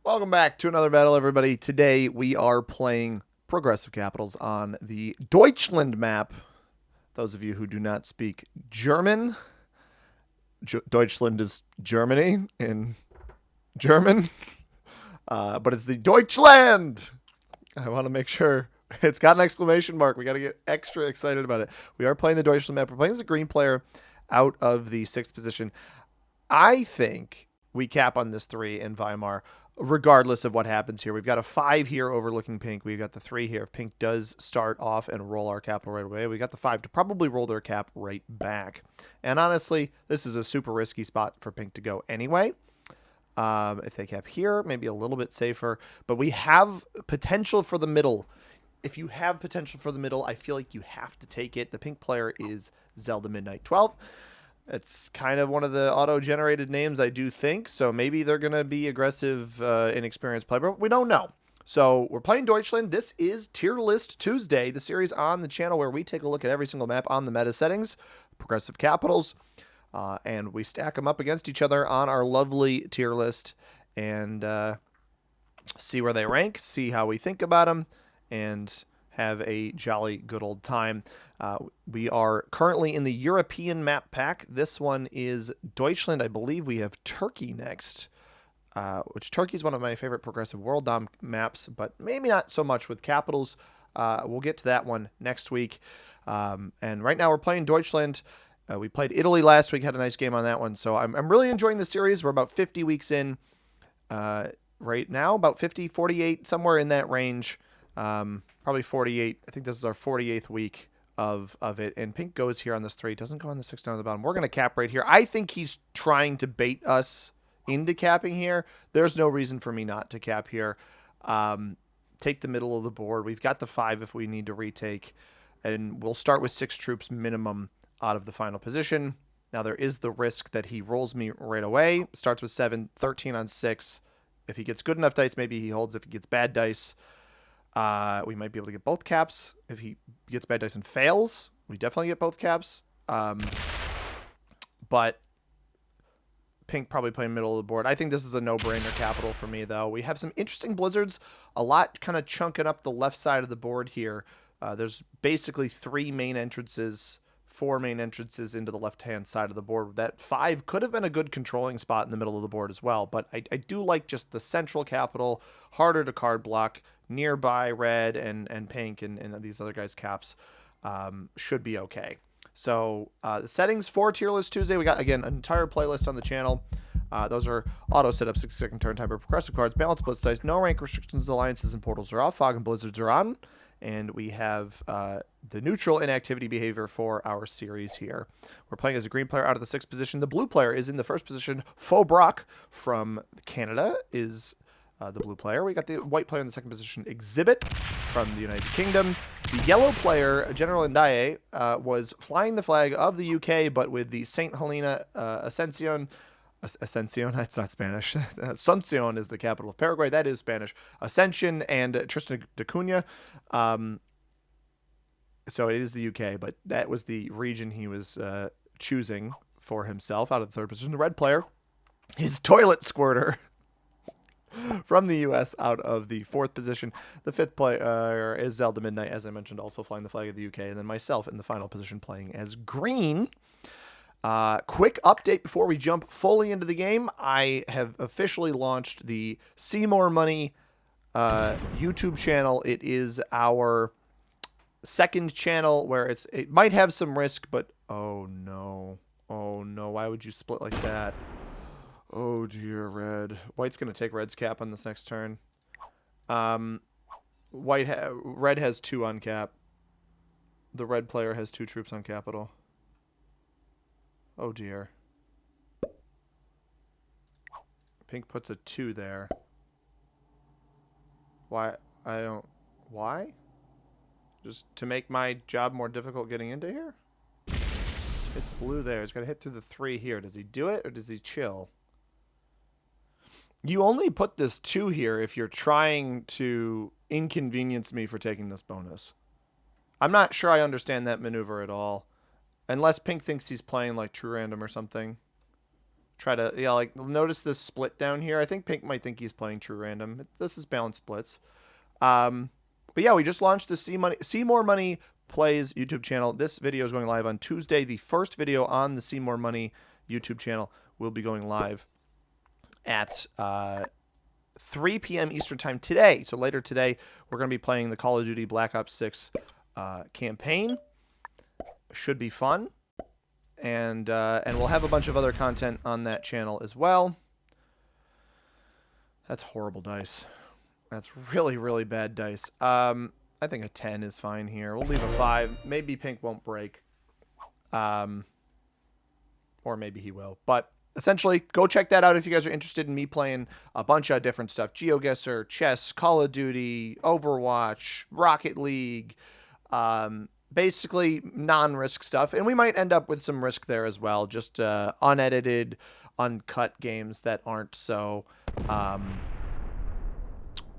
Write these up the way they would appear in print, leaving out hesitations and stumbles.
Welcome back to another battle, everybody. Today we are playing Progressive Capitals on the Deutschland map. Those of you who do not speak German, Deutschland is Germany in German, but it's the Deutschland. I want to make sure it's got an exclamation mark. We got to get extra excited about it. We are playing the Deutschland map. We're playing as a green player out of the 6th position. I think we cap on this 3 in Weimar, regardless of what happens here. We've got a 5 here overlooking pink. We've got the 3 here. If pink does start off and roll our capital right away, we got the 5 to probably roll their cap right back. And honestly, this is a super risky spot for pink to go anyway. If they cap here, maybe a little bit safer. But we have potential for the middle. If you have potential for the middle, I feel like you have to take it. The pink player is Zelda Midnight 12. It's kind of one of the auto-generated names, I do think. So maybe they're going to be aggressive, inexperienced player, but we don't know. So we're playing Deutschland. This is Tier List Tuesday, the series on the channel where we take a look at every single map on the meta settings, Progressive Capitals, and we stack them up against each other on our lovely tier list and see where they rank, see how we think about them, and have a jolly good old time. We are currently in the European map pack. This one is Deutschland. I believe we have Turkey next, which Turkey is one of my favorite progressive world dom maps, but maybe not so much with capitals. We'll get to that one next week. And right now we're playing Deutschland. We played Italy last week, had a nice game on that one. So I'm really enjoying the series. We're about 50 weeks in right now, about 50, 48, somewhere in that range. Probably 48. I think this is our 48th week of it. And pink goes here on this 3. Doesn't go on the 6 down at the bottom. We're going to cap right here. I think he's trying to bait us into capping here. There's no reason for me not to cap here. Take the middle of the board. We've got the 5 if we need to retake. And we'll start with 6 troops minimum out of the final position. Now there is the risk that he rolls me right away. Starts with 7, 13 on 6. If he gets good enough dice, maybe he holds. If he gets bad dice, we might be able to get both caps. If he gets bad dice and fails, we definitely get both caps. But pink probably playing middle of the board. I think this is a no-brainer capital for me, though. We have some interesting blizzards, a lot kind of chunking up the left side of the board here. There's basically 3 main entrances, 4 main entrances into the left-hand side of the board. That 5 could have been a good controlling spot in the middle of the board as well, but I do like just the central capital, harder to card block, nearby red and pink and these other guys' caps should be okay. So the settings for Tier List Tuesday, we got, again, an entire playlist on the channel. Those are auto setup, 6-second turn timer, progressive cards, balanced blitz dice, no rank restrictions, alliances, and portals are off, fog and blizzards are on. And we have the neutral inactivity behavior for our series here. We're playing as a green player out of the 6th position. The blue player is in the 1st position. Faux from Canada is the blue player. We got the white player in the 2nd position, Exhibit from the United Kingdom. The yellow player, General Ndaye, was flying the flag of the UK, but with the St. Helena Ascension. Ascension, that's not Spanish. Asuncion is the capital of Paraguay. That is Spanish. Ascension and Tristan da Cunha. So it is the UK, but that was the region he was choosing for himself out of the 3rd position. The red player, his toilet squirter from the US out of the 4th position. The 5th player is Zelda Midnight, as I mentioned, also flying the flag of the UK. And then myself in the final position playing as green. Quick update before we jump fully into the game. I have officially launched the Seymour Money YouTube channel. It is our 2nd channel where it might have some risk, but oh no, why would you split like that? Oh dear, red. White's gonna take red's cap on this next turn. Red has 2 on cap. The red player has 2 troops on capital. Oh dear. Pink puts a 2 there. Why? Why? Just to make my job more difficult getting into here? It's blue there. He's got to hit through the 3 here. Does he do it or does he chill? You only put this 2 here if you're trying to inconvenience me for taking this bonus. I'm not sure I understand that maneuver at all. Unless pink thinks he's playing like true random or something. try to, yeah, like, notice this split down here. I think Pink might think he's playing true random. This is balanced splits. But yeah, we just launched the See More Money Plays YouTube channel. This video is going live on Tuesday. The first video on the See More Money YouTube channel will be going live at 3 p.m. Eastern time today. So later today, we're going to be playing the Call of Duty Black Ops 6 campaign. Should be fun. And we'll have a bunch of other content on that channel as well. That's horrible dice. That's really, really bad dice. I think a 10 is fine here. We'll leave a 5. Maybe Pink won't break. Or maybe he will. But essentially, go check that out if you guys are interested in me playing a bunch of different stuff. GeoGuessr, chess, Call of Duty, Overwatch, Rocket League. Basically non-risk stuff. And we might end up with some risk there as well. Just unedited, uncut games that aren't so...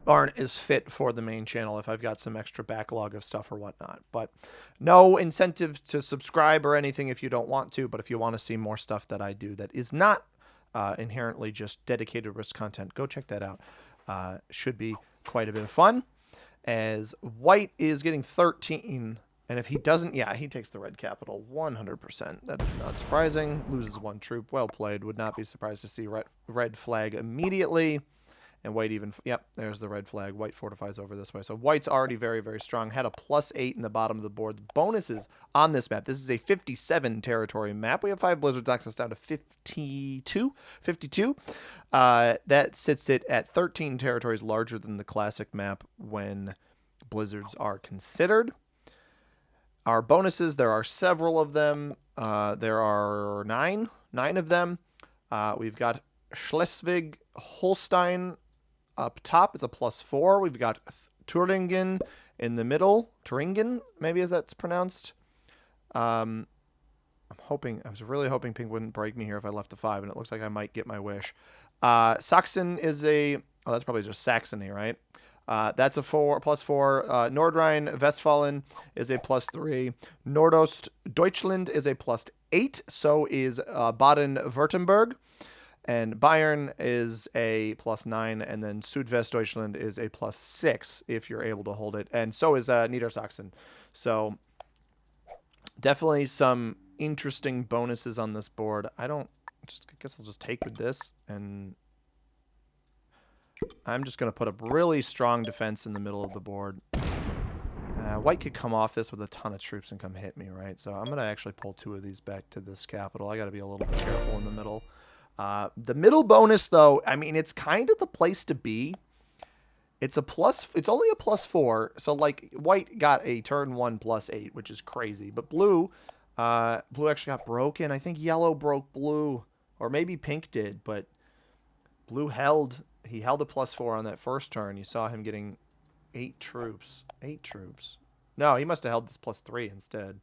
aren't as fit for the main channel if I've got some extra backlog of stuff or whatnot. But no incentive to subscribe or anything if you don't want to, but if you want to see more stuff that I do that is not inherently just dedicated risk content, go check that out. Should be quite a bit of fun. As White is getting 13, and if he doesn't, yeah, he takes the red capital 100%. That is not surprising. Loses 1 troop. Well played. Would not be surprised to see red flag immediately. And White even, yep, there's the red flag. White fortifies over this way. So White's already very, very strong. Had a +8 in the bottom of the board. The bonuses on this map. This is a 57 territory map. We have 5 blizzards, knocks us down to 52. That sits it at 13 territories larger than the classic map when blizzards are considered. Our bonuses, there are several of them. There are 9 of them. We've got Schleswig-Holstein up top. It's a +4. We've got Thüringen in the middle. Thüringen, maybe as that's pronounced. I was really hoping Pink wouldn't break me here if I left a 5, and it looks like I might get my wish. Sachsen is oh, that's probably just Saxony, right? That's a +4. Nordrhein-Westfalen is a +3. Nordost Deutschland is a +8. So is Baden-Württemberg. And Bayern is a +9, and then Südwestdeutschland is a +6 if you're able to hold it, and so is Niedersachsen. So definitely some interesting bonuses on this board. I guess I'll just take with this, and I'm just going to put a really strong defense in the middle of the board. White could come off this with a ton of troops and come hit me, right? So I'm going to actually pull 2 of these back to this capital. I got to be a little bit careful in the middle. The middle bonus, though, I mean, it's kind of the place to be. It's only a +4, so like White got a turn 1 +8, which is crazy. But blue actually got broken. I think yellow broke blue, or maybe Pink did. But blue held a +4 on that first turn. You saw him getting 8 troops. 8 troops. No, he must have held this +3 instead.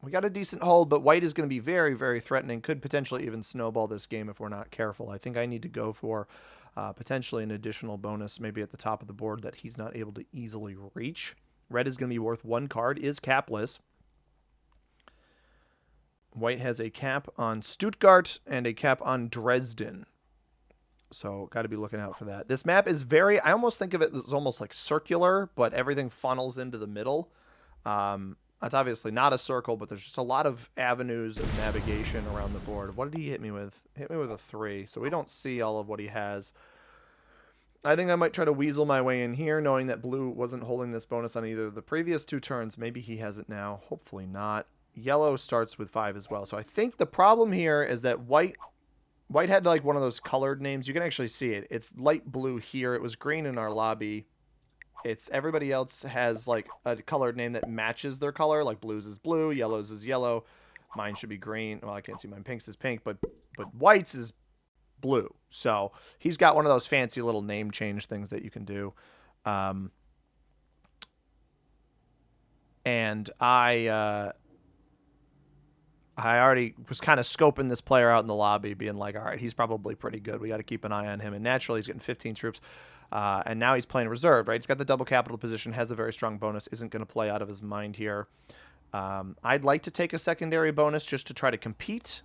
We got a decent hold, but White is going to be very, very threatening. Could potentially even snowball this game if we're not careful. I think I need to go for potentially an additional bonus, maybe at the top of the board that he's not able to easily reach. Red is going to be worth 1 card, is capless. White has a cap on Stuttgart and a cap on Dresden. So got to be looking out for that. This map is very, I almost think of it as almost like circular, but everything funnels into the middle. That's obviously not a circle, but there's just a lot of avenues of navigation around the board. What did he hit me with? Hit me with a 3, so we don't see all of what he has. I think I might try to weasel my way in here, knowing that blue wasn't holding this bonus on either of the previous 2 turns. Maybe he has it now. Hopefully not. Yellow starts with 5 as well. So I think the problem here is that White had like one of those colored names. You can actually see it. It's light blue here. It was green in our lobby. Everybody else has like a colored name that matches their color. Like blues is blue, yellows is yellow. Mine should be green. Well, I can't see mine. Pink's is pink, but White's is blue. So he's got one of those fancy little name change things that you can do. And I already was kind of scoping this player out in the lobby, being like, all right, he's probably pretty good. We got to keep an eye on him. And naturally, he's getting 15 troops. And now he's playing reserve, right? He's got the double capital position, has a very strong bonus, isn't going to play out of his mind here. I'd like to take a secondary bonus just to try to compete.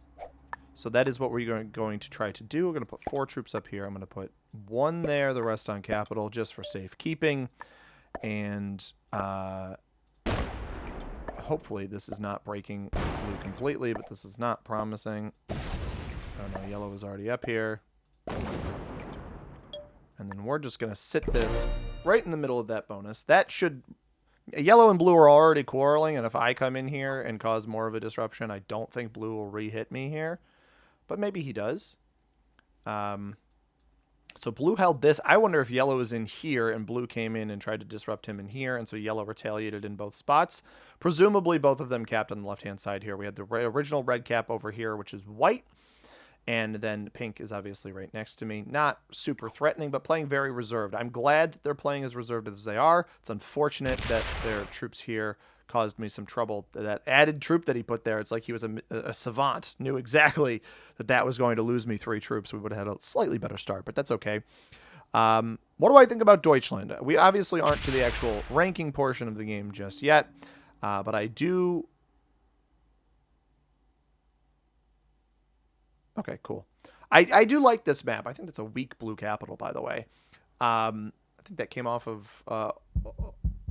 So that is what we're going to try to do. We're going to put 4 troops up here. I'm going to put 1 there, the rest on capital, just for safekeeping. And hopefully this is not breaking blue completely, but this is not promising. Oh no, yellow is already up here. And then we're just going to sit this right in the middle of that bonus. That should... Yellow and blue are already quarreling, and if I come in here and cause more of a disruption, I don't think blue will re-hit me here. But maybe he does. So blue held this. I wonder if yellow is in here and blue came in and tried to disrupt him in here, and so yellow retaliated in both spots. Presumably both of them capped on the left-hand side here. We had the original red cap over here, which is white. And then pink is obviously right next to me. Not super threatening, but playing very reserved. I'm glad that they're playing as reserved as they are. It's unfortunate that their troops here caused me some trouble. That added troop that he put there, it's like he was a savant. Knew exactly that that was going to lose me 3 troops. We would have had a slightly better start, but that's okay. What do I think about Deutschland? We obviously aren't to the actual ranking portion of the game just yet, but I do... Okay, cool. I do like this map. I think it's a weak blue capital, by the way. I think that came off of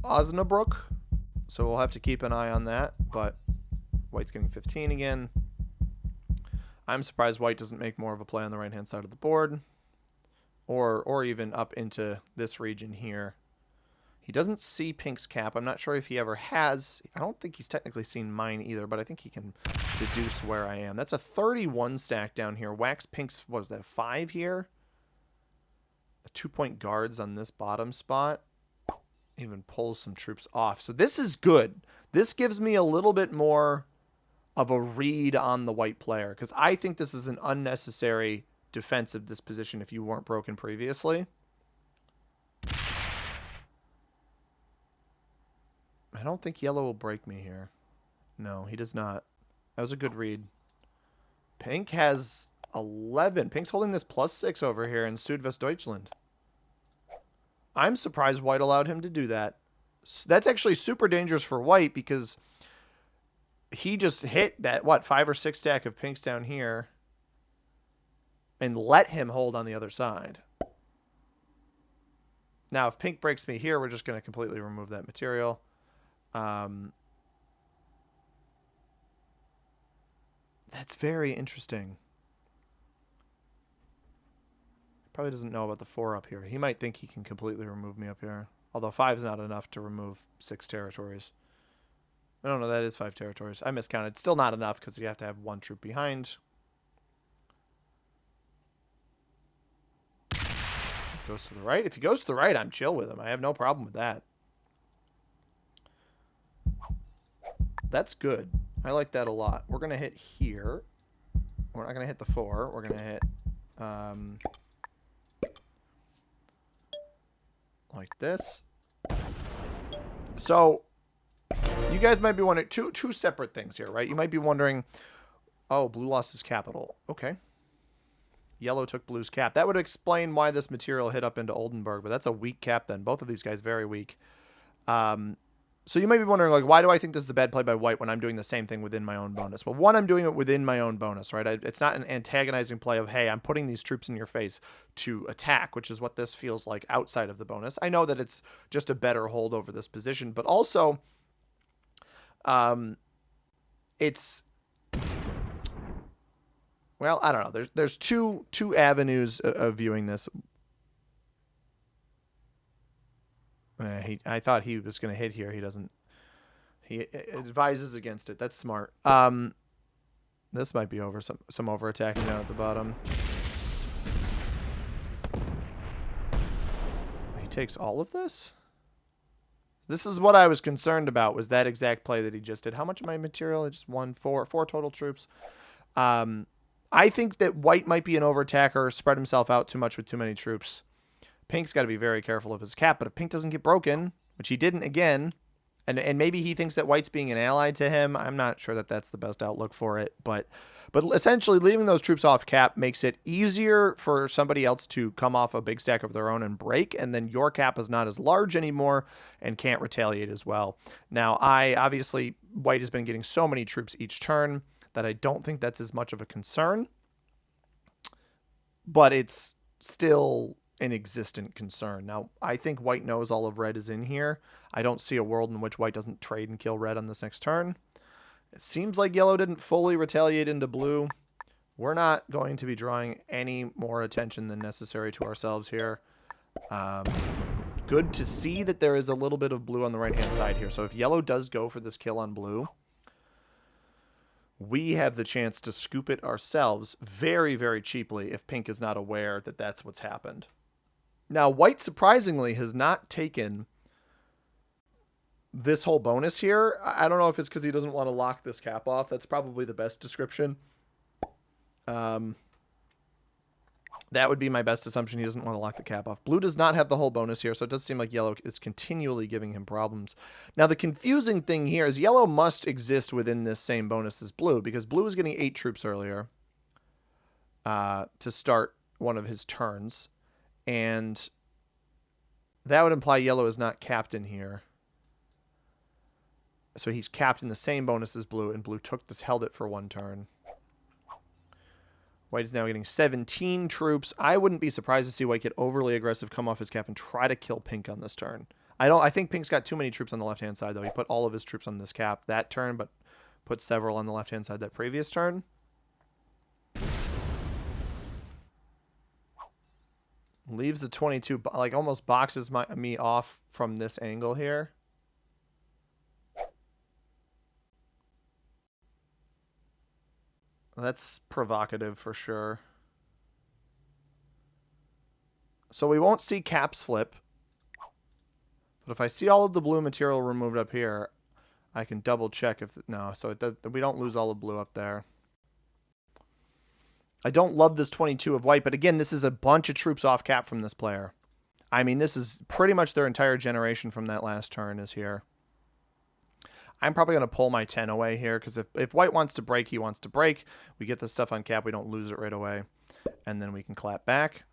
Osnabrück, so we'll have to keep an eye on that. But white's getting 15 again. I'm surprised white doesn't make more of a play on the right-hand side of the board, or even up into this region here. He doesn't see pink's cap. I'm not sure if he ever has. I don't think he's technically seen mine either, but I think he can deduce where I am. That's a 31 stack down here. Wax pink's, what was that, 5 here? A 2-point guards on this bottom spot. Even pulls some troops off. So this is good. This gives me a little bit more of a read on the white player, because I think this is an unnecessary defensive disposition if you weren't broken previously. I don't think yellow will break me here. No, he does not. That was a good read. Pink has 11. Pink's holding this +6 over here in Südwestdeutschland. I'm surprised white allowed him to do that. That's actually super dangerous for white because he just hit that, what, 5 or 6 stack of pinks down here and let him hold on the other side. Now, if pink breaks me here, we're just going to completely remove that material. That's very interesting. Probably doesn't know about the 4 up here. He might think he can completely remove me up here. Although 5 is not enough to remove 6 territories. I don't know, that is 5 territories. I miscounted. Still not enough because you have to have 1 troop behind. Goes to the right. If he goes to the right, I'm chill with him. I have no problem with that. That's good. I like that a lot. We're going to hit here. We're not going to hit the 4. We're going to hit like this. So you guys might be wondering two separate things here, right? You might be wondering, oh, blue lost his capital. Okay. Yellow took blue's cap. That would explain why this material hit up into Oldenburg, but that's a weak cap then. Both of these guys very weak. So you might be wondering, like, why do I think this is a bad play by white when I'm doing the same thing within my own bonus? Well, one, I'm doing it within my own bonus, right? It's not an antagonizing play of, hey, I'm putting these troops in your face to attack, which is what this feels like outside of the bonus. I know that it's just a better hold over this position, but also it's... Well, I don't know. There's two avenues of viewing this. I thought he was going to hit here. He doesn't. He advises against it. That's smart. This might be over. Some over attacking down at the bottom. He takes all of this? This is what I was concerned about, was that exact play that he just did. How much of my material? I just won 4 total troops. I think that white might be an over-attacker, spread himself out too much with too many troops. Pink's got to be very careful of his cap, but if pink doesn't get broken, which he didn't again, And maybe he thinks that white's being an ally to him. I'm not sure that that's the best outlook for it. But essentially leaving those troops off cap makes it easier for somebody else to come off a big stack of their own and break. And then your cap is not as large anymore and can't retaliate as well. Now, obviously, white has been getting so many troops each turn that I don't think that's as much of a concern. But it's still an existent concern. Now, I think white knows all of red is in here. I don't see a world in which white doesn't trade and kill red on this next turn. It seems like yellow didn't fully retaliate into blue. We're not going to be drawing any more attention than necessary to ourselves here. Good to see that there is a little bit of blue on the right-hand side here. So if yellow does go for this kill on blue, we have the chance to scoop it ourselves very, very cheaply if pink is not aware that that's what's happened. Now, white, surprisingly, has not taken this whole bonus here. I don't know if it's because he doesn't want to lock this cap off. That's probably the best description. That would be my best assumption. He doesn't want to lock the cap off. Blue does not have the whole bonus here, so it does seem like yellow is continually giving him problems. Now, the confusing thing here is yellow must exist within this same bonus as blue, because blue was getting 8 troops earlier to start one of his turns, and that would imply yellow is not capped in here. So he's capped in the same bonus as blue, and blue held it for 1 turn. White is now getting 17 troops. I wouldn't be surprised to see white get overly aggressive, come off his cap, and try to kill pink on this turn. I think pink's got too many troops on the left-hand side, though. He put all of his troops on this cap that turn, but put several on the left-hand side that previous turn. Leaves the 22, like almost boxes me off from this angle here. That's provocative for sure. So we won't see caps flip. But if I see all of the blue material removed up here, I can double check if... No, so it does, we don't lose all the blue up there. I don't love this 22 of white, but again, this is a bunch of troops off cap from this player. I mean, this is pretty much their entire generation from that last turn is here. I'm probably going to pull my 10 away here, because if white wants to break, he wants to break. We get this stuff on cap, we don't lose it right away. And then we can clap back.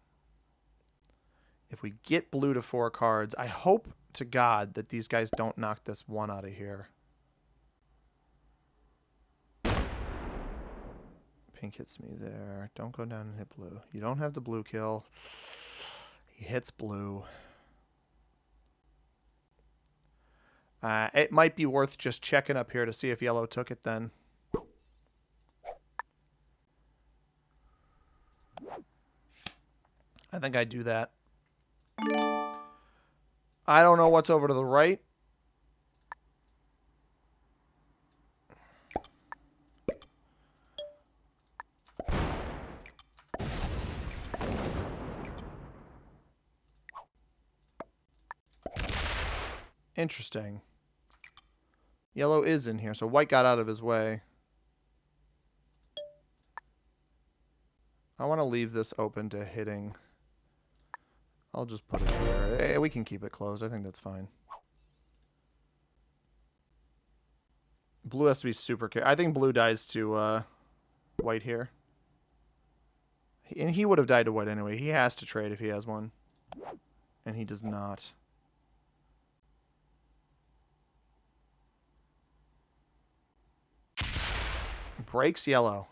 If we get blue to 4 cards, I hope to God that these guys don't knock this 1 out of here. Pink hits me there. Don't go down and hit blue. You don't have the blue kill. He hits blue. It might be worth just checking up here to see if yellow took it then. I think I'd do that. I don't know what's over to the right. Interesting. Yellow is in here, so white got out of his way. I want to leave this open to hitting. I'll just put it here. Hey, we can keep it closed. I think that's fine. Blue has to be super careful. I think blue dies to white here. And he would have died to white anyway. He has to trade if he has one. And he does not. Breaks yellow.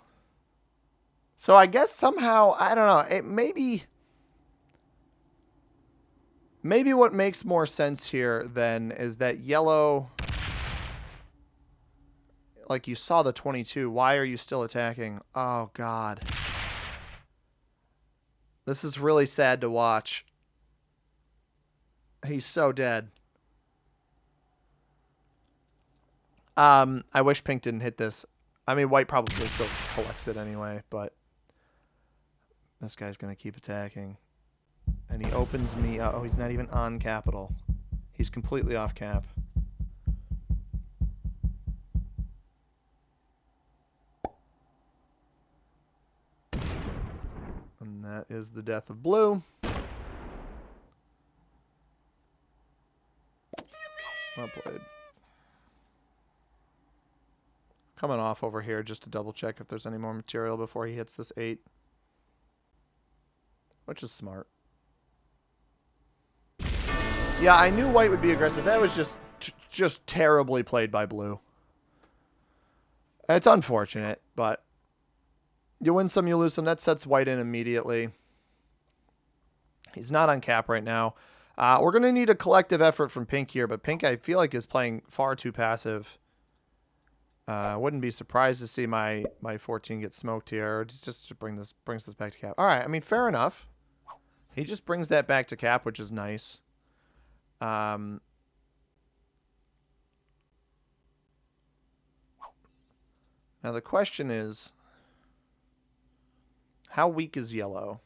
So I guess somehow, I don't know, it maybe what makes more sense here then is that yellow, like you saw the 22, why are you still attacking? Oh God. This is really sad to watch. He's so dead. I wish pink didn't hit this. I mean, white probably still collects it anyway, but this guy's going to keep attacking. And he opens me up. Oh, he's not even on capital. He's completely off cap. And that is the death of blue. Well played. coming off over here just to double check if there's any more material before he hits this 8. Which is smart. Yeah, I knew white would be aggressive. That was just terribly played by blue. It's unfortunate, but you win some, you lose some. That sets white in immediately. He's not on cap right now. We're going to need a collective effort from pink here, but pink I feel like is playing far too passive. I wouldn't be surprised to see my 14 get smoked here. Just to brings this back to cap. All right, I mean, fair enough. He just brings that back to cap, which is nice. Now the question is, how weak is yellow?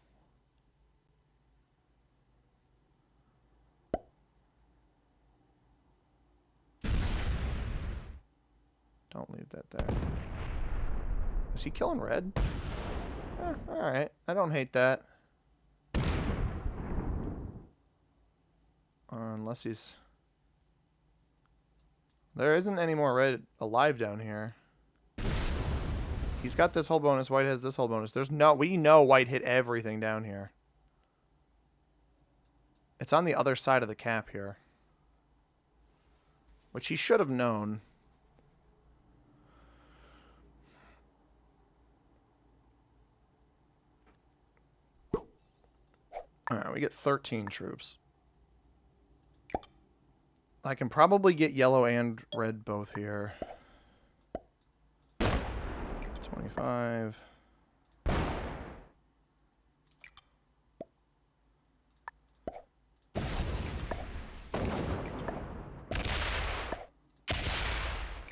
Don't leave that there. Is he killing red? All right. I don't hate that. Unless he's... There isn't any more red alive down here. He's got this whole bonus. White has this whole bonus. There's no... We know white hit everything down here. It's on the other side of the cap here. Which he should have known. Alright, we get 13 troops. I can probably get yellow and red both here. 25.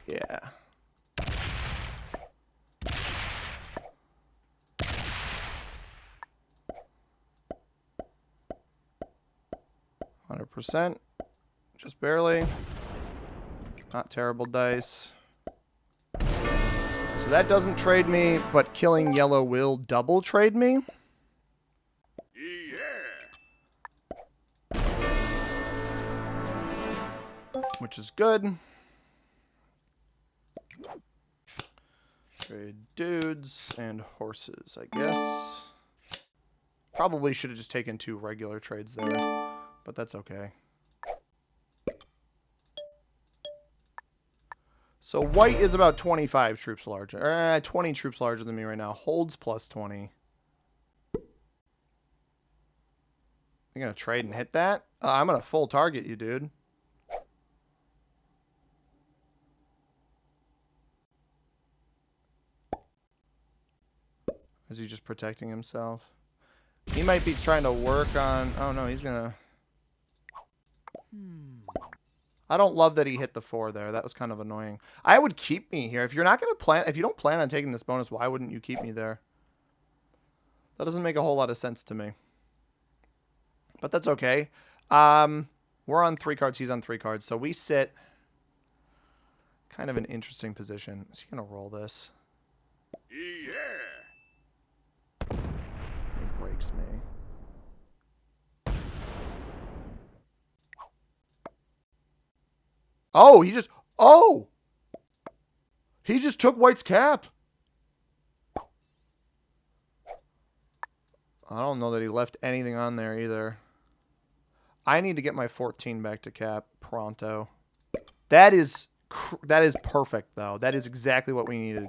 Yeah. %. Just barely. Not terrible dice. So that doesn't trade me, but killing yellow will double trade me. Yeah. Which is good. Trade dudes and horses, I guess. Probably should have just taken 2 regular trades there, but that's okay. So white is about 25 troops larger. 20 troops larger than me right now. Holds plus 20. I'm going to trade and hit that? I'm going to full target you, dude. Is he just protecting himself? He might be trying to work on... Oh, no, he's going to... I don't love that he hit the 4 there. That was kind of annoying. I would keep me here. If you're not going to plan... If you don't plan on taking this bonus, why wouldn't you keep me there? That doesn't make a whole lot of sense to me. But that's okay. We're on 3 cards. He's on 3 cards. So we sit... Kind of an interesting position. Is he going to roll this? Yeah. He breaks me. Oh, he just... Oh! He just took white's cap. I don't know that he left anything on there either. I need to get my 14 back to cap pronto. That is perfect, though. That is exactly what we needed.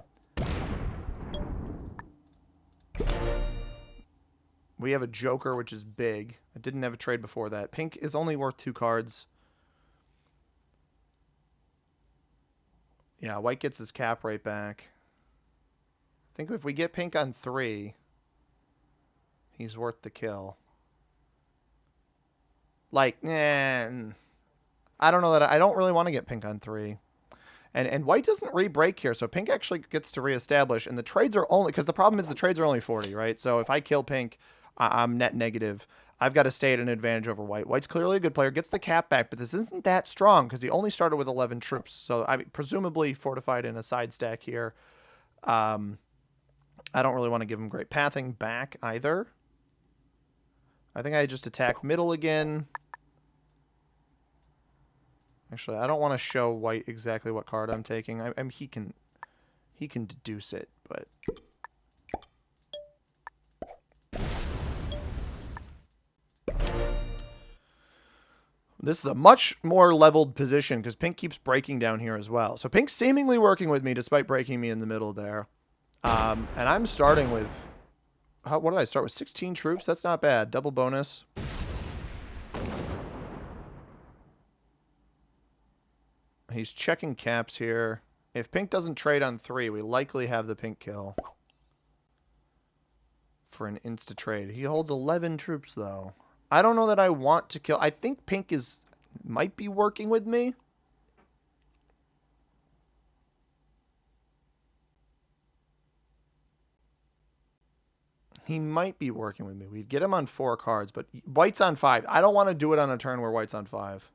We have a joker, which is big. I didn't have a trade before that. Pink is only worth 2 cards. Yeah, white gets his cap right back. I think if we get pink on 3, he's worth the kill. Like, I don't know that I don't really want to get pink on 3. And white doesn't re-break here, so pink actually gets to reestablish. And the trades are only... Because the problem is the trades are only 40, right? So if I kill pink, I'm net negative. I've got to stay at an advantage over white. White's clearly a good player. Gets the cap back, but this isn't that strong because he only started with 11 troops. So I presumably fortified in a side stack here. I don't really want to give him great pathing back either. I think I just attack middle again. Actually, I don't want to show white exactly what card I'm taking. He He can deduce it, but... This is a much more leveled position because Pink keeps breaking down here as well. So Pink's seemingly working with me despite breaking me in the middle there. And I'm starting with... what did I start with? 16 troops? That's not bad. Double bonus. He's checking caps here. If Pink doesn't trade on 3, we likely have the Pink kill. For an insta-trade. He holds 11 troops, though. I don't know that I want to kill. I think Pink might be working with me. He might be working with me. We'd get him on 4 cards, but White's on 5. I don't want to do it on a turn where White's on 5.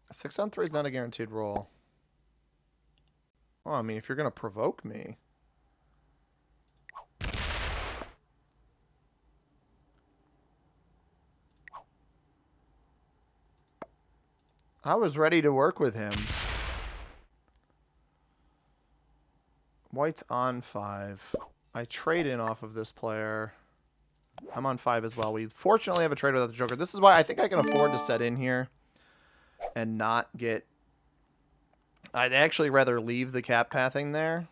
A 6 on 3 is not a guaranteed roll. Well, I mean, if you're going to provoke me. I was ready to work with him. White's on 5. I trade in off of this player. I'm on 5 as well. We fortunately have a trade without the Joker. This is why I think I can afford to set in here and not get... I'd actually rather leave the cap pathing there.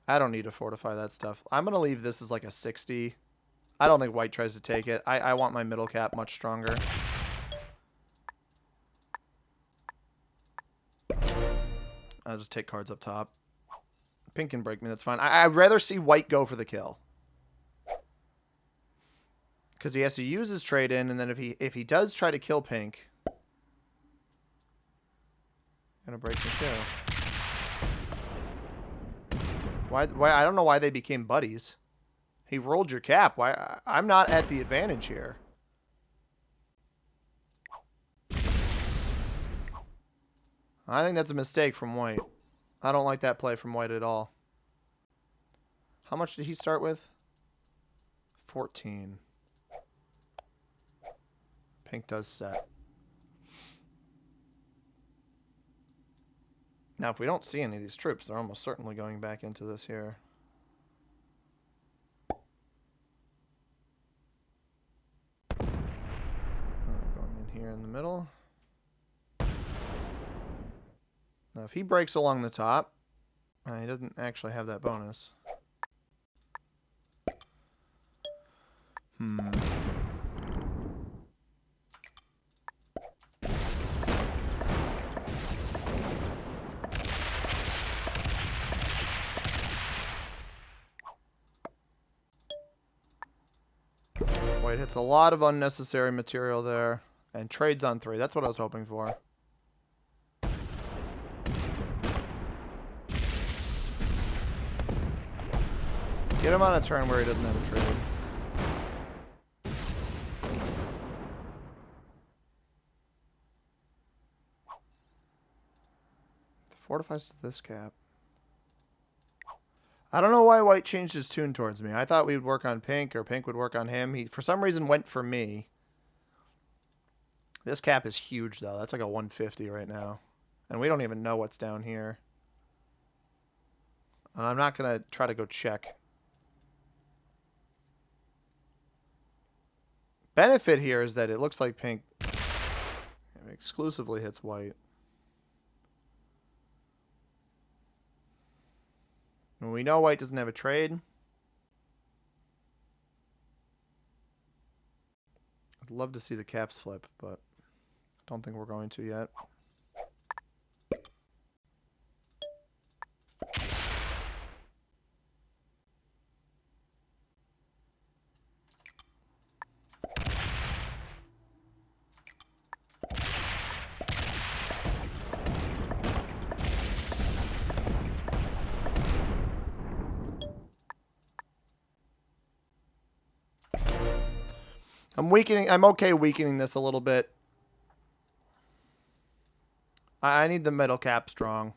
I don't need to fortify that stuff. I'm going to leave this as like a 60. I don't think White tries to take it. I want my middle cap much stronger. I'll just take cards up top. Pink can break me, that's fine. I'd rather see White go for the kill. Because he has to use his trade in, and then if he does try to kill Pink... Gonna break me too. Why I don't know why they became buddies. He rolled your cap. Why I'm not at the advantage here. I think that's a mistake from White. I don't like that play from White at all. How much did he start with? 14. Pink does set. Now, if we don't see any of these troops, they're almost certainly going back into this here. Going in here in the middle. Now, if he breaks along the top, he doesn't actually have that bonus. White hits a lot of unnecessary material there. And trades on 3. That's what I was hoping for. Get him on a turn where he doesn't have a trade. Fortifies to this cap. I don't know why White changed his tune towards me. I thought we would work on Pink, or Pink would work on him. He, for some reason, went for me. This cap is huge, though. That's like a 150 right now. And we don't even know what's down here. And I'm not going to try to go check. Benefit here is that it looks like Pink exclusively hits White. And we know White doesn't have a trade. I'd love to see the caps flip, but I don't think we're going to yet. I'm okay weakening this a little bit. I need the middle cap strong.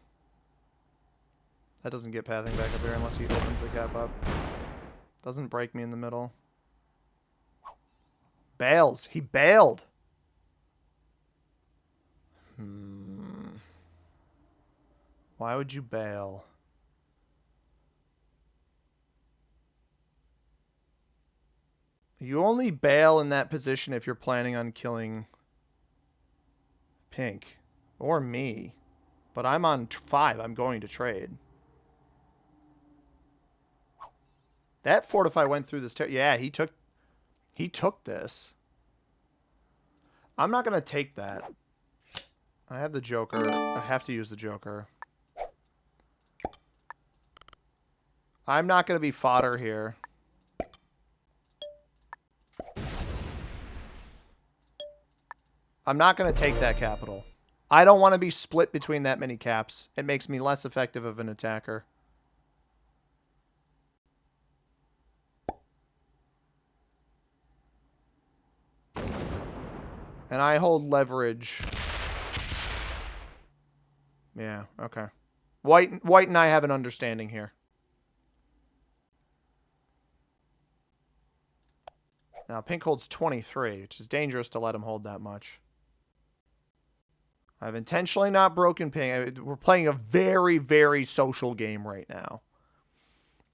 That doesn't get pathing back up here unless he opens the cap up. Doesn't break me in the middle. Bails. He bailed. Why would you bail? You only bail in that position if you're planning on killing Pink. Or me. But I'm on 5. I'm going to trade. That Fortify went through this. Yeah, he took this. I'm not going to take that. I have the Joker. I have to use the Joker. I'm not going to be fodder here. I'm not going to take that capital. I don't want to be split between that many caps. It makes me less effective of an attacker. And I hold leverage. Yeah, okay. White and I have an understanding here. Now, Pink holds 23, which is dangerous to let him hold that much. I've intentionally not broken Pink. We're playing a very, very social game right now.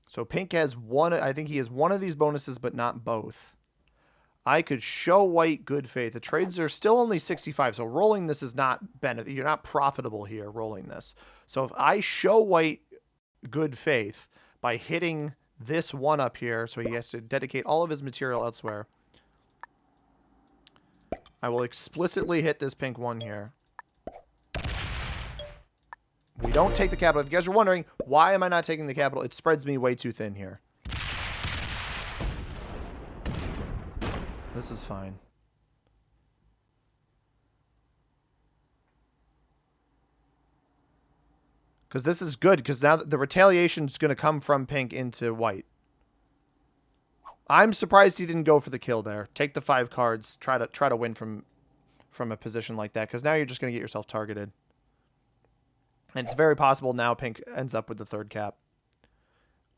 So Pink has one. I think he has one of these bonuses, but not both. I could show White good faith. The trades are still only 65, so rolling this is not benefit. You're not profitable here rolling this. So if I show White good faith by hitting this one up here, so he has to dedicate all of his material elsewhere, I will explicitly hit this Pink one here. We don't take the capital. If you guys are wondering, why am I not taking the capital? It spreads me way too thin here. This is fine. Because this is good, because now the retaliation is going to come from Pink into White. I'm surprised he didn't go for the kill there. Take the 5 cards. Try to win from a position like that, because now you're just going to get yourself targeted. And it's very possible now Pink ends up with the 3rd cap.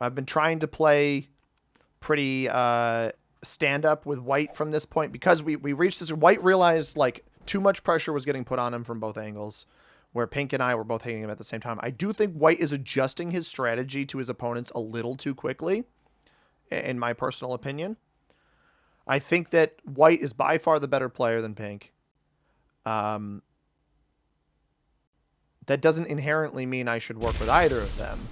I've been trying to play pretty stand up with White from this point, because we reached this. White realized like too much pressure was getting put on him from both angles, where Pink and I were both hitting him at the same time. I do think White is adjusting his strategy to his opponents a little too quickly, in my personal opinion. I think that White is by far the better player than Pink. That doesn't inherently mean I should work with either of them.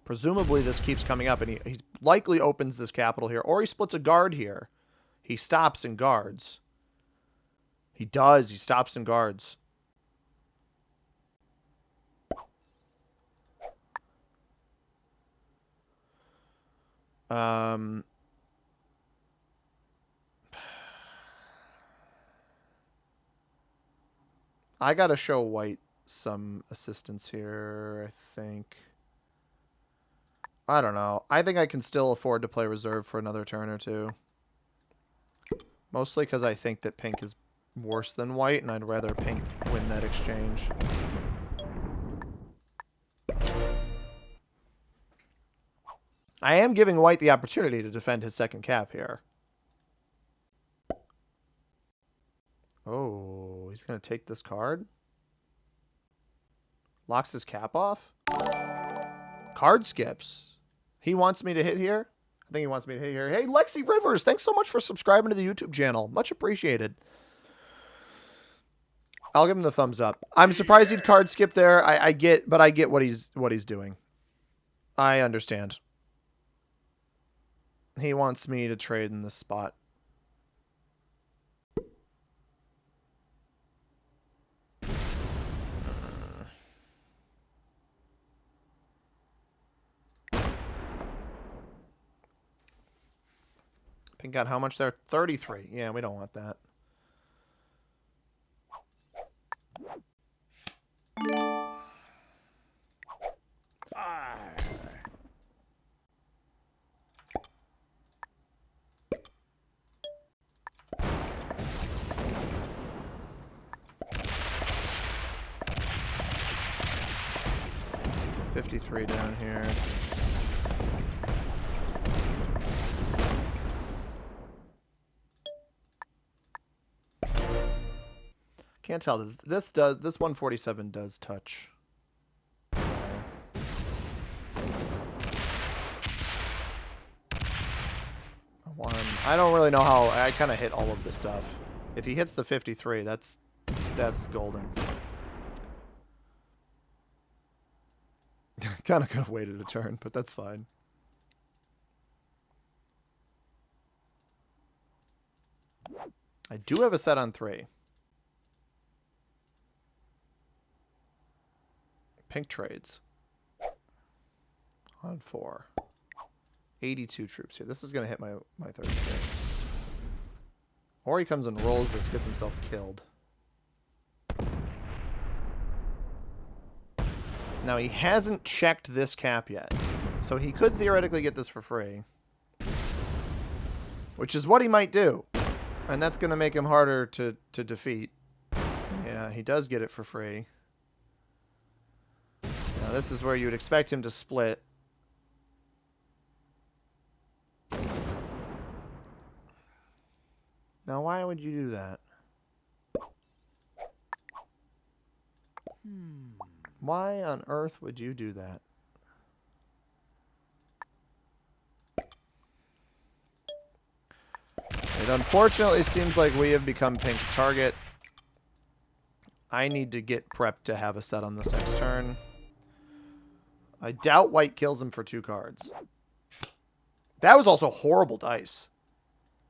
Presumably this keeps coming up, and he likely opens this capital here, or he splits a guard here. He stops and guards. He does. He stops and guards. I gotta show White some assistance here, I think. I don't know. I think I can still afford to play reserve for another turn or two. Mostly because I think that Pink is worse than White, and I'd rather Pink win that exchange. I am giving White the opportunity to defend his 2nd cap here. Oh, he's going to take this card? Locks his cap off? Card skips. He wants me to hit here? I think he wants me to hit here. Hey, Lexi Rivers, thanks so much for subscribing to the YouTube channel. Much appreciated. I'll give him the thumbs up. I'm surprised he'd card skip there. I get what he's doing. I understand. He wants me to trade in this spot. Pink got how much there? 33. Yeah, we don't want that. $53 down here. Can't tell. This 147 does touch. I don't really know how. I kind of hit all of this stuff. If he hits the 53, that's golden. Kind of could have waited a turn, but that's fine. I do have a set on 3. Pink trades. On 4. 82 troops here. This is going to hit my third trade. Or he comes and rolls this, gets himself killed. Now, he hasn't checked this cap yet. So he could theoretically get this for free. Which is what he might do. And that's going to make him harder to defeat. Yeah, he does get it for free. Now, this is where you would expect him to split. Now, why would you do that? Why on earth would you do that? It unfortunately seems like we have become Pink's target. I need to get prepped to have a set on this next turn. I doubt White kills him for 2 cards. That was also horrible dice.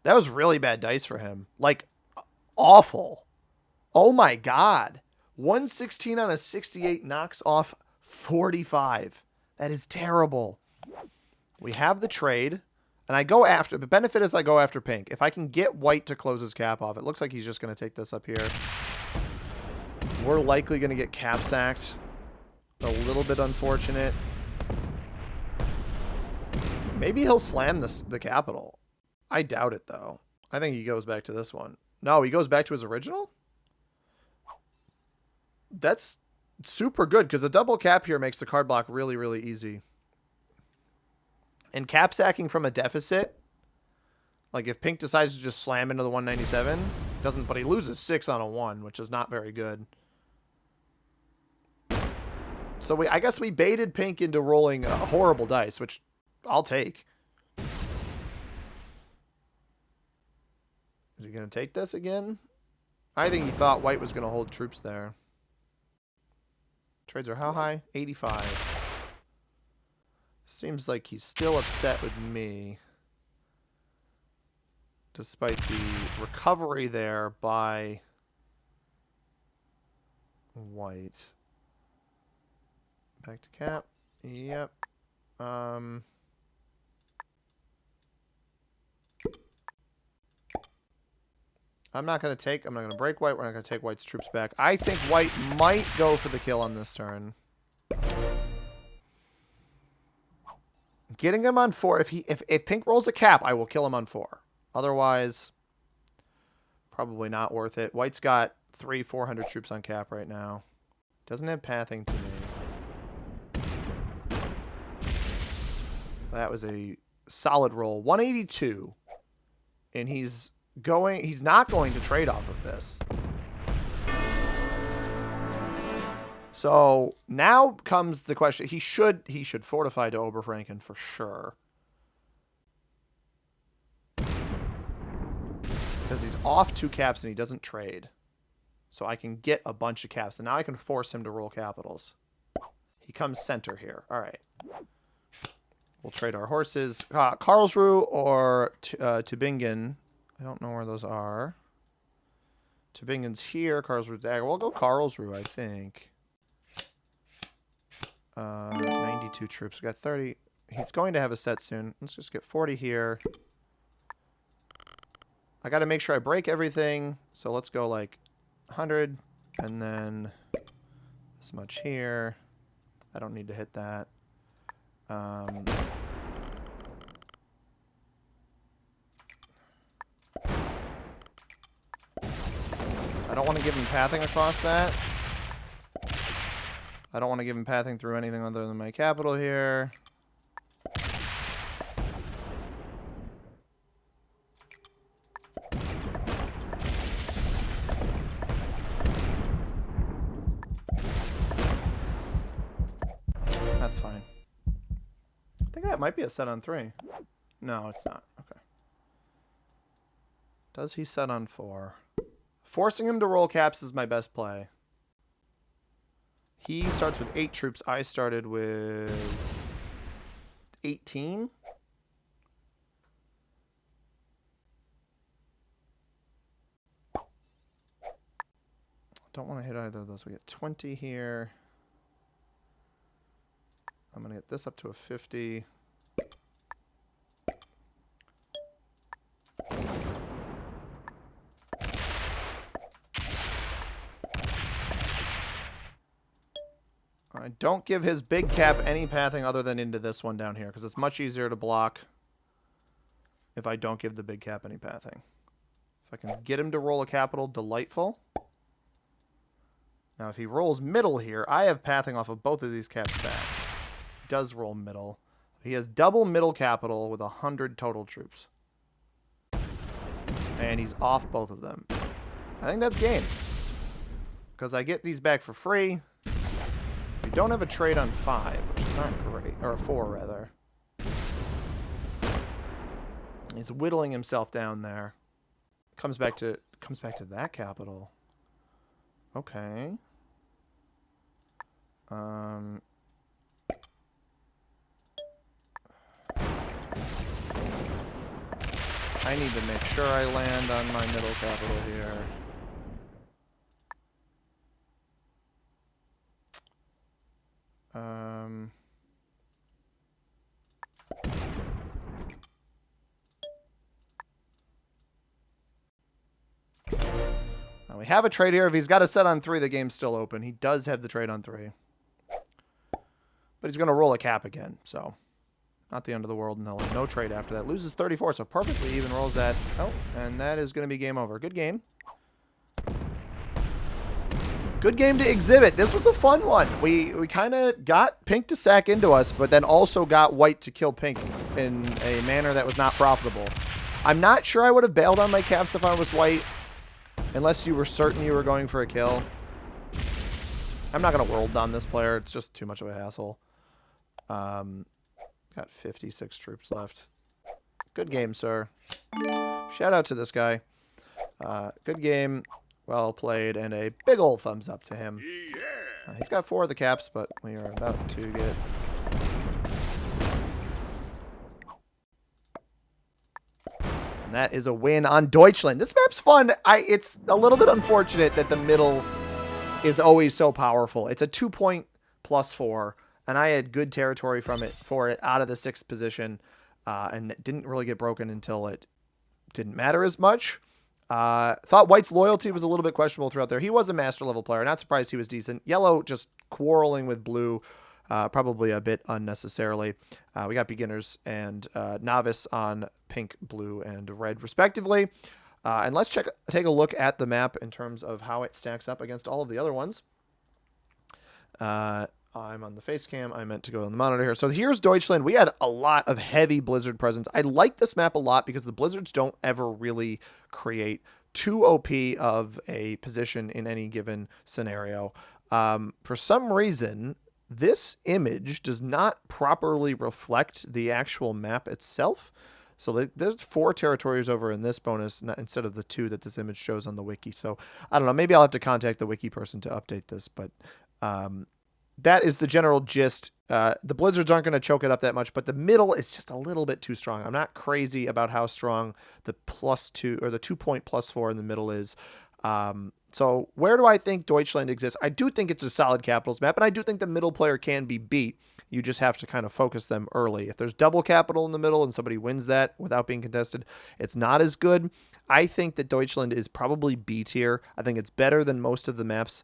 That was really bad dice for him. Like, awful. Oh my god. 116 on a 68 knocks off 45. That is terrible. We have the trade. And I go after... The benefit is I go after Pink. If I can get White to close his cap off, it looks like he's just going to take this up here. We're likely going to get cap sacked. A little bit unfortunate. Maybe he'll slam the capital. I doubt it, though. I think he goes back to this one. No, he goes back to his original? That's super good, because a double cap here makes the card block really, really easy. And cap sacking from a deficit, like if Pink decides to just slam into the 197, doesn't, but he loses 6 on a 1, which is not very good. So I guess we baited Pink into rolling a horrible dice, which I'll take. Is he going to take this again? I think he thought White was going to hold troops there. Trades are how high? 85. Seems like he's still upset with me. Despite the recovery there by White. Back to cap. Yep. I'm not going to break White. We're not going to take White's troops back. I think White might go for the kill on this turn. Getting him on 4. If Pink rolls a cap, I will kill him on 4. Otherwise, probably not worth it. White's got 400 troops on cap right now. Doesn't have pathing to me. That was a solid roll. 182. And he's not going to trade off of this. So now comes the question. He should fortify to Oberfranken for sure. Because he's off 2 caps and he doesn't trade. So I can get a bunch of caps. And now I can force him to roll capitals. He comes center here. All right. We'll trade our horses. Karlsruhe or Tübingen. I don't know where those are. Tübingen's here. Karlsruhe's there. We'll go Karlsruhe, I think. 92 troops. We got 30. He's going to have a set soon. Let's just get 40 here. I got to make sure I break everything. So let's go like 100. And then this much here. I don't need to hit that. I don't want to give him pathing across that. I don't want to give him pathing through anything other than my capital here. Yeah, it might be a set on 3. No, it's not. Okay. Does he set on 4? Forcing him to roll caps is my best play. He starts with 8 troops. I started with 18. Don't want to hit either of those. We get 20 here. I'm going to get this up to a 50. I don't give his big cap any pathing other than into this one down here, because it's much easier to block if I don't give the big cap any pathing. If I can get him to roll a capital, delightful. Now, if he rolls middle here, I have pathing off of both of these caps back. He does roll middle. He has double middle capital with 100 total troops. And he's off both of them. I think that's game. Because I get these back for free. We don't have a trade on 5, which is not great. Or a 4, rather. He's whittling himself down there. Comes back to that capital. Okay. I need to make sure I land on my middle capital here. We have a trade here. If he's got a set on 3, the game's still open. He does have the trade on 3. But he's going to roll a cap again, so not the end of the world. No trade after that. Loses 34, so perfectly even rolls that. Oh, and that is going to be game over. Good game. Good game to exhibit. This was a fun one. We kind of got pink to sack into us, but then also got white to kill pink in a manner that was not profitable. I'm not sure I would have bailed on my caps if I was white, unless you were certain you were going for a kill. I'm not going to world down this player. It's just too much of a hassle. Got 56 troops left. Good game, sir. Shout out to this guy. Good game. Well played. And a big old thumbs up to him. He's got 4 of the caps, but we are about to get... And that is a win on Deutschland. This map's fun. It's a little bit unfortunate that the middle is always so powerful. It's a 2-point +4, and I had good territory for it out of the 6th position, and it didn't really get broken until it didn't matter as much. Thought White's loyalty was a little bit questionable throughout there. He was a master level player. Not surprised he was decent. Yellow just quarreling with blue, probably a bit unnecessarily. We got beginners and novice on pink, blue, and red, respectively. And let's take a look at the map in terms of how it stacks up against all of the other ones. I'm on the face cam. I meant to go on the monitor here. So here's Deutschland. We had a lot of heavy Blizzard presence. I like this map a lot because the Blizzards don't ever really create too OP of a position in any given scenario. For some reason, this image does not properly reflect the actual map itself. So there's 4 territories over in this bonus instead of the 2 that this image shows on the wiki. So I don't know. Maybe I'll have to contact the wiki person to update this, but that is the general gist. The Blizzards aren't going to choke it up that much, but the middle is just a little bit too strong. I'm not crazy about how strong the +2 or the 2-point +4 in the middle is. So where do I think Deutschland exists? I do think it's a solid capitals map, and I do think the middle player can be beat. You just have to kind of focus them early. If there's double capital in the middle and somebody wins that without being contested, it's not as good. I think that Deutschland is probably B tier. I think it's better than most of the maps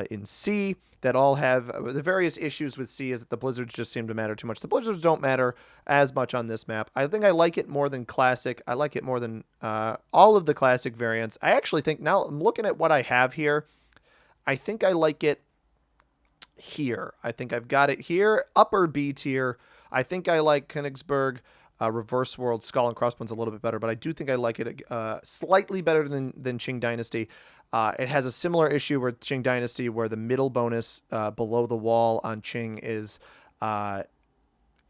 in C that all have the various issues with C is that the Blizzards just seem to matter too much. The Blizzards don't matter as much on this map. I think I like it more than Classic. I like it more than all of the Classic variants. I actually think now I'm looking at what I have here. I think I like it here. I think I've got it here. Upper B tier. I think I like Königsberg, Reverse World, Skull and Crossbones a little bit better, but I do think I like it slightly better than Qing Dynasty. It has a similar issue with Qing Dynasty where the middle bonus below the wall on Qing is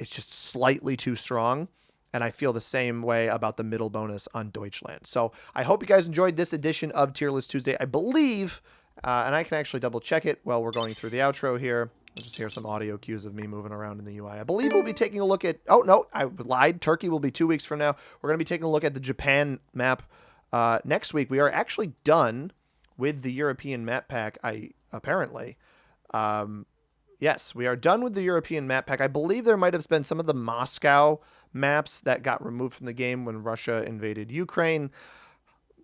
it's just slightly too strong. And I feel the same way about the middle bonus on Deutschland. So I hope you guys enjoyed this edition of Tier List Tuesday. I believe, and I can actually double check it while we're going through the outro here. I'll just hear some audio cues of me moving around in the UI. I believe we'll be taking a look at, oh no, I lied. Turkey will be 2 weeks from now. We're going to be taking a look at the Japan map next week. We are actually done with the European map pack, apparently. Yes, we are done with the European map pack. I believe there might have been some of the Moscow maps that got removed from the game when Russia invaded Ukraine.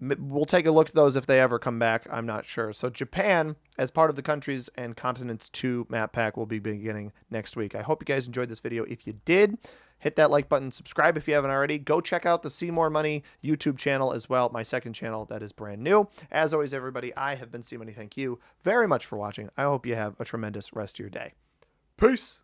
We'll take a look at those if they ever come back. I'm not sure. So Japan, as part of the Countries and Continents 2 map pack, will be beginning next week. I hope you guys enjoyed this video. If you did, hit that like button, subscribe if you haven't already. Go check out the See More Money YouTube channel as well, my second channel that is brand new. As always, everybody, I have been See Money. Thank you very much for watching. I hope you have a tremendous rest of your day. Peace.